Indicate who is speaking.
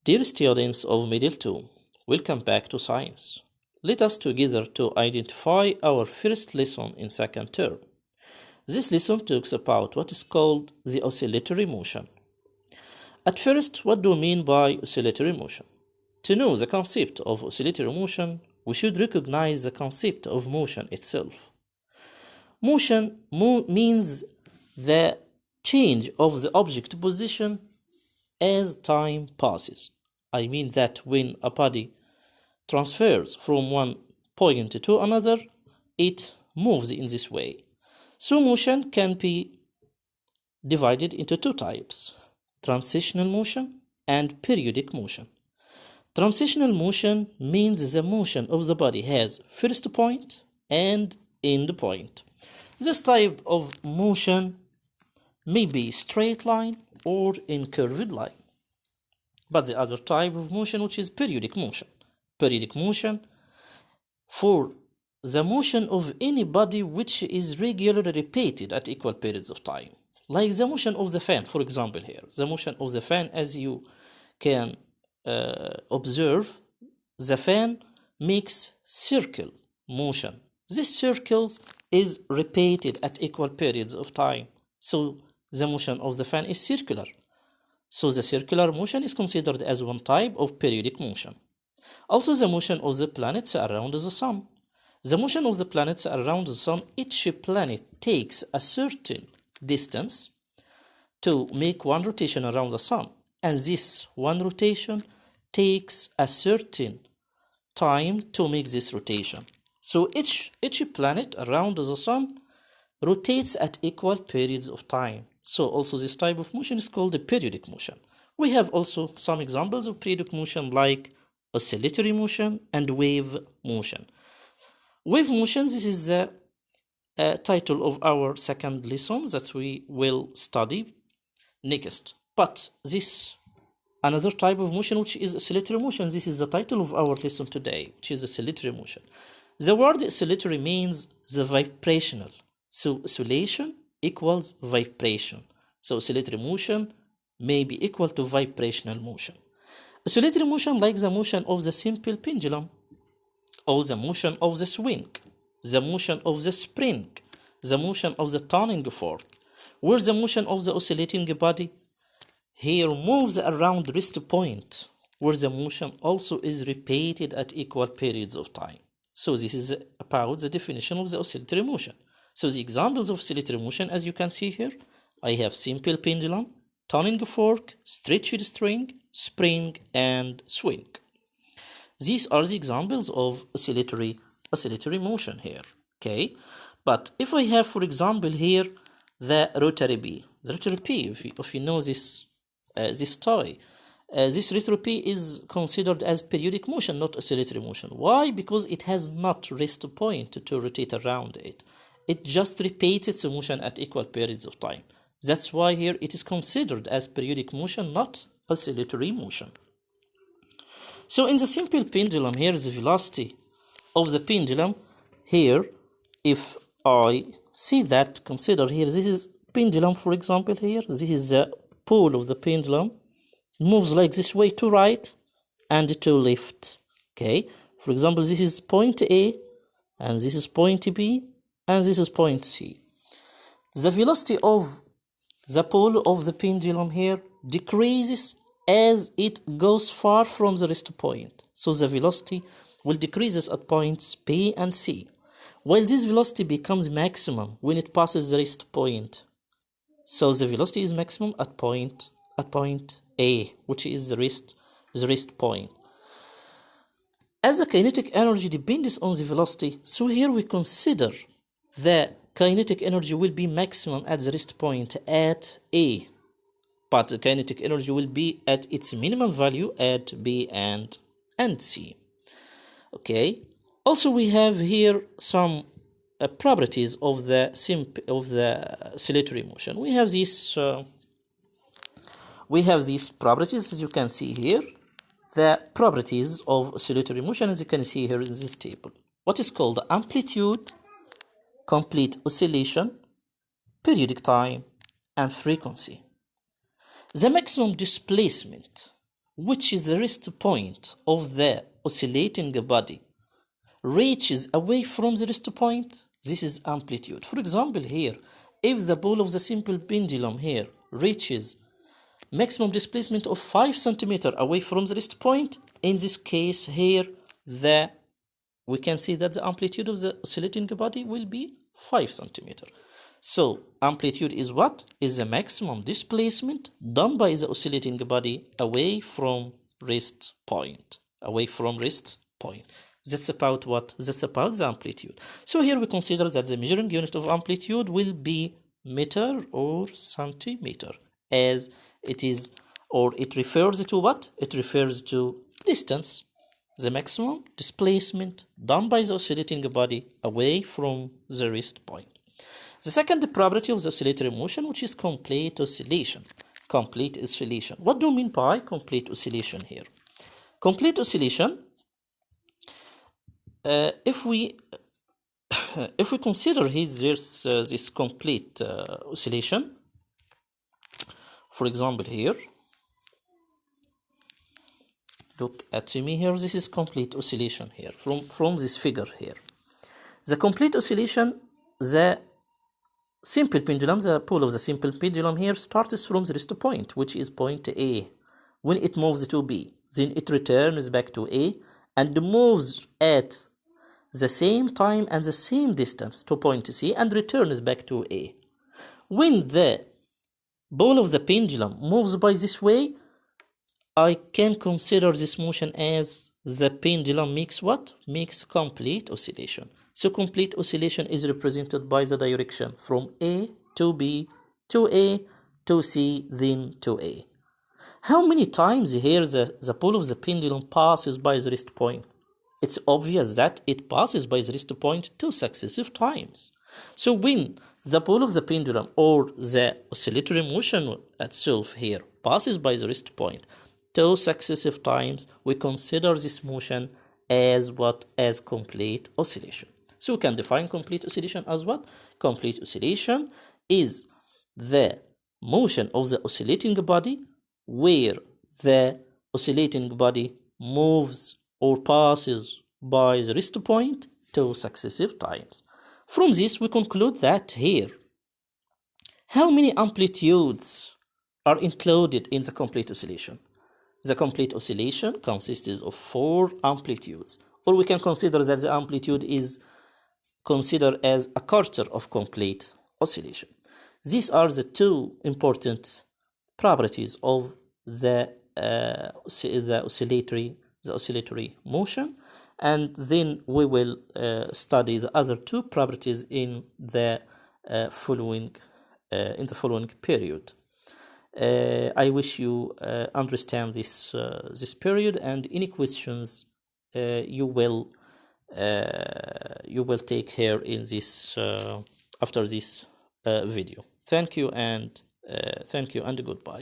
Speaker 1: Dear students of Middle 2, welcome back to Science. Let us together to identify our first lesson in second term. This lesson talks about what is called the oscillatory motion. At first, what do we mean by oscillatory motion? To know the concept of oscillatory motion, we should recognize the concept of motion itself. Motion means the change of the object position as time passes. I mean that when a body transfers from one point to another, it moves in this way. So motion can be divided into two types: transitional motion and periodic motion. Transitional motion means the motion of the body has first point and end point. This type of motion may be straight line or in curved line. But the other type of motion, which is periodic motion. Periodic motion for the motion of any body which is regularly repeated at equal periods of time. Like the motion of the fan, for example here. The motion of the fan, as you can observe, the fan makes circle motion. This circles is repeated at equal periods of time. So the motion of the fan is circular. So the circular motion is considered as one type of periodic motion. Also the motion of the planets around the sun. The motion of the planets around the sun, each planet takes a certain distance to make one rotation around the sun. And this one rotation takes a certain time to make this rotation. So each planet around the sun rotates at equal periods of time. So also this type of motion is called the periodic motion. We have also some examples of periodic motion like oscillatory motion and wave motion. Wave motion, this is the title of our second lesson that we will study next. But this another type of motion, which is oscillatory motion, this is the title of our lesson today, which is oscillatory motion. The word oscillatory means the vibrational. So oscillation equals vibration. So oscillatory motion may be equal to vibrational motion. Oscillatory motion like the motion of the simple pendulum, or the motion of the swing, the motion of the spring, the motion of the turning fork, where the motion of the oscillating body here moves around rest point, where the motion also is repeated at equal periods of time. So this is about the definition of the oscillatory motion. So the examples of oscillatory motion, as you can see here, I have simple pendulum, turning fork, stretched string, spring, and swing. These are the examples of oscillatory motion here. Okay, but if I have, for example, here the rotary pea. The rotary pea, if you know this toy, this rotary pea is considered as periodic motion, not oscillatory motion. Why? Because it has not rest point to rotate around it. It just repeats its motion at equal periods of time. That's why here it is considered as periodic motion, not oscillatory motion. So in the simple pendulum, here is the velocity of the pendulum. Here, if I see that, consider here, this is pendulum, for example, here. This is the pole of the pendulum. It moves like this way to right and to left. Okay, for example, this is point A, and this is point B, and this is point C. The velocity of the pole of the pendulum here decreases as it goes far from the rest point. So the velocity will decrease at points B and C, while this velocity becomes maximum when it passes the rest point. So the velocity is maximum at point A, which is the rest point. As the kinetic energy depends on the velocity, so here we consider the kinetic energy will be maximum at the rest point at A, but the kinetic energy will be at its minimum value at B and C. Okay. Also, we have here some properties of the oscillatory motion. We have these properties, as you can see here. The properties of oscillatory motion, as you can see here in this table. What is called amplitude, complete oscillation, periodic time, and frequency. The maximum displacement which is the rest point of the oscillating body, reaches away from the rest point, this is amplitude. For example, here, if the pole of the simple pendulum here reaches maximum displacement of 5 centimeter away from the rest point, in this case here, we can see that the amplitude of the oscillating body will be 5 centimeter. So amplitude is what? Is the maximum displacement done by the oscillating body away from rest point. Away from rest point. That's about what? That's about the amplitude. So here we consider that the measuring unit of amplitude will be meter or centimeter, as it is, or it refers to what? It refers to distance, the maximum displacement done by the oscillating body away from the rest point. The second property of the oscillatory motion, which is complete oscillation. Complete oscillation. What do you mean by complete oscillation here? Complete oscillation, if we consider here this complete oscillation, for example here, look at me here, this is complete oscillation here, from this figure here. The complete oscillation, the simple pendulum, the pole of the simple pendulum here starts from the rest point, which is point A. When it moves to B, then it returns back to A and moves at the same time and the same distance to point C and returns back to A. When the pole of the pendulum moves by this way, I can consider this motion as the pendulum makes what? Makes complete oscillation. So complete oscillation is represented by the direction from A to B to A to C, then to A. How many times here the pole of the pendulum passes by the rest point? It's obvious that it passes by the rest point 2 successive times. So when the pole of the pendulum or the oscillatory motion itself here passes by the rest point 2 successive times, we consider this motion as what? As complete oscillation. So we can define complete oscillation as what? Complete oscillation is the motion of the oscillating body where the oscillating body moves or passes by the rest point 2 successive times. From this, we conclude that here, how many amplitudes are included in the complete oscillation? The complete oscillation consists of 4 amplitudes, or we can consider that the amplitude is considered as a quarter of complete oscillation. These are the 2 important properties of the oscillatory motion, and then we will study the other 2 properties in the following period. I wish you understand this period, and any questions you will take here in this after this video. Thank you and goodbye.